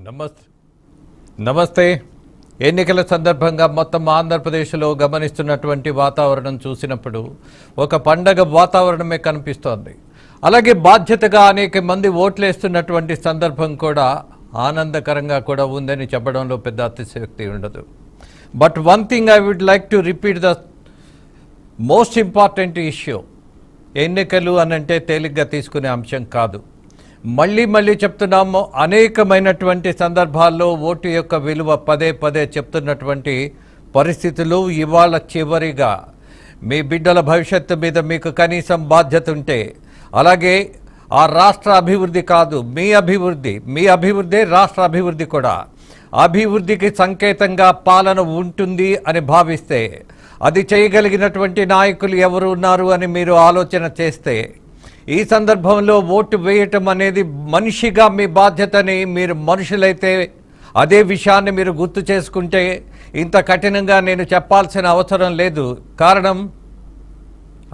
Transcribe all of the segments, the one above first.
నమస్తే నమస్తే ఎన్నికల సందర్భంగా మొత్తం ఆంధ్రప్రదేశ్లో గమనిస్తున్నటువంటి వాతావరణం చూసినప్పుడు ఒక పండగ వాతావరణమే కనిపిస్తోంది. అలాగే బాధ్యతగా అనేక మంది ఓట్లేస్తున్నటువంటి సందర్భం కూడా ఆనందకరంగా కూడా ఉందని చెప్పడంలో పెద్ద అతిశయోక్తి ఉండదు. But one thing I would like to repeat the most important issue. ఎన్నికలు అనంటే తేలిగ్గా తీసుకునే అంశం కాదు. మళ్ళీ చెప్తున్నాము, అనేకమైనటువంటి సందర్భాల్లో ఓటు యొక్క విలువ పదే చెప్తున్నటువంటి పరిస్థితులు. ఇవాళ చివరిగా మీ బిడ్డల భవిష్యత్తు మీద మీకు కనీసం బాధ్యత ఉంటే, అలాగే ఆ రాష్ట్ర అభివృద్ధి కాదు, మీ అభివృద్ధి రాష్ట్ర అభివృద్ధి కూడా, అభివృద్ధికి సంకేతంగా పాలన ఉంటుంది అని భావిస్తే, అది చేయగలిగినటువంటి నాయకులు ఎవరు ఉన్నారు అని మీరు ఆలోచన చేస్తే, ఈ సందర్భంలో ఓటు వేయటం అనేది మనిషిగా మీ బాధ్యతని మీరు మనుషులైతే అదే విషయాన్ని మీరు గుర్తు చేసుకుంటే ఇంత కఠినంగా నేను చెప్పాల్సిన అవసరం లేదు. కారణం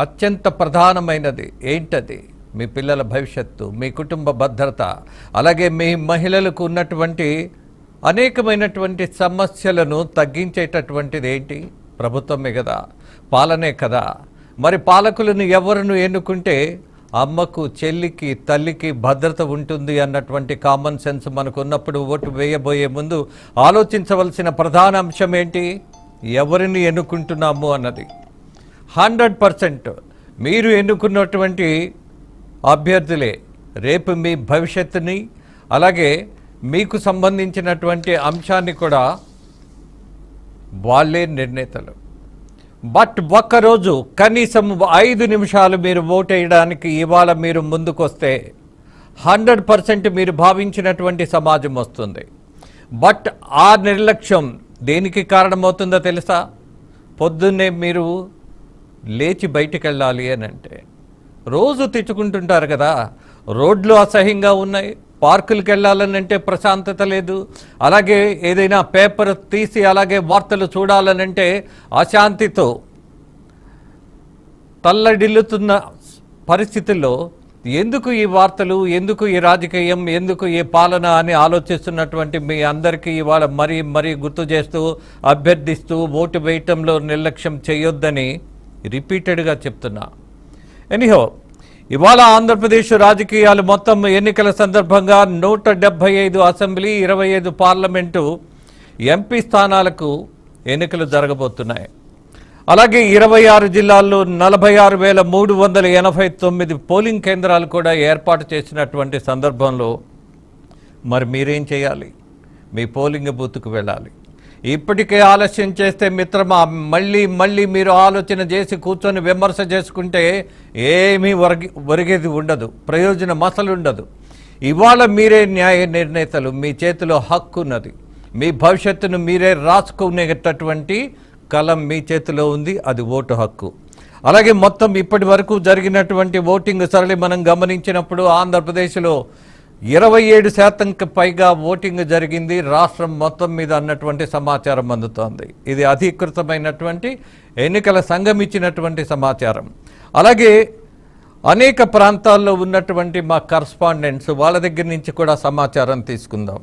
అత్యంత ప్రధానమైనది. ఏంటది? మీ పిల్లల భవిష్యత్తు, మీ కుటుంబ భద్రత, అలాగే మీ మహిళలకు ఉన్నటువంటి అనేకమైనటువంటి సమస్యలను తగ్గించేటటువంటిది ఏంటి? ప్రభుత్వమే కదా, పాలనే కదా. మరి పాలకులను ఎవరిని ఎన్నుకుంటే అమ్మకు, చెల్లికి, తల్లికి భద్రత ఉంటుంది అన్నటువంటి కామన్ సెన్స్ మనకు ఉన్నప్పుడు ఓటు వేయబోయే ముందు ఆలోచించవలసిన ప్రధాన అంశం ఏంటి? ఎవరిని ఎన్నుకుంటున్నాము అన్నది. 100% మీరు ఎన్నుకున్నటువంటి అభ్యర్థులే రేపు మీ భవిష్యత్తుని, అలాగే మీకు సంబంధించినటువంటి అంశాన్ని కూడా వాళ్ళే నిర్ణేతలు. బట్ ఒక్కరోజు కనీసం 5 నిమిషాలు మీరు ఓటేయడానికి ఇవాళ మీరు ముందుకొస్తే 100% మీరు భావించినటువంటి సమాజం వస్తుంది. బట్ ఆ నిర్లక్ష్యం దేనికి కారణమవుతుందో తెలుసా? పొద్దున్నే మీరు లేచి బయటికి వెళ్ళాలి అని అంటే రోజు తెచ్చుకుంటుంటారు కదా, రోడ్లు అసహ్యంగా ఉన్నాయి, పార్కులకు వెళ్ళాలనంటే ప్రశాంతత లేదు, అలాగే ఏదైనా పేపర్ తీసి అలాగే వార్తలు చూడాలనంటే అశాంతితో తల్లడిల్లుతున్న పరిస్థితుల్లో ఎందుకు ఈ వార్తలు, ఎందుకు ఈ రాజకీయం, ఎందుకు ఈ పాలన అని ఆలోచిస్తున్నటువంటి మీ అందరికీ ఇవాళ మరీ గుర్తు చేస్తూ, అభ్యర్థిస్తూ ఓటు వేయటంలో నిర్లక్ష్యం చేయొద్దని రిపీటెడ్గా చెప్తున్నా. ఎనీహో, ఇవాళ ఆంధ్రప్రదేశ్ రాజకీయాలు మొత్తం ఎన్నికల సందర్భంగా 175 అసెంబ్లీ, 25 పార్లమెంటు, ఎంపీ స్థానాలకు ఎన్నికలు జరగబోతున్నాయి. అలాగే 26 జిల్లాల్లో 46,389 పోలింగ్ కేంద్రాలు కూడా ఏర్పాటు చేసినటువంటి సందర్భంలో మరి మీరేం చేయాలి? మీ పోలింగ్ బూత్కు వెళ్ళాలి. ఇప్పటికే ఆలస్యం చేస్తే మిత్రమా, మళ్ళీ మీరు ఆలోచన చేసి కూర్చొని విమర్శ చేసుకుంటే ఏమీ ఒరిగేది ఉండదు, ప్రయోజనం అసలు ఉండదు. ఇవాళ మీరే న్యాయ నిర్ణేతలు, మీ చేతిలో హక్కు ఉన్నది, మీ భవిష్యత్తును మీరే రాసుకునేటటువంటి కలం మీ చేతిలో ఉంది, అది ఓటు హక్కు. అలాగే మొత్తం ఇప్పటి వరకు జరిగినటువంటి ఓటింగ్ సరళి మనం గమనించినప్పుడు ఆంధ్రప్రదేశ్లో 27% పైగా ఓటింగ్ జరిగింది రాష్ట్రం మొత్తం మీద అన్నటువంటి సమాచారం అందుతోంది. ఇది అధికృతమైనటువంటి ఎన్నికల సంఘం ఇచ్చినటువంటి సమాచారం. అలాగే అనేక ప్రాంతాల్లో ఉన్నటువంటి మా కరస్పాండెంట్స్ వాళ్ళ దగ్గర నుంచి కూడా సమాచారం తీసుకుందాం.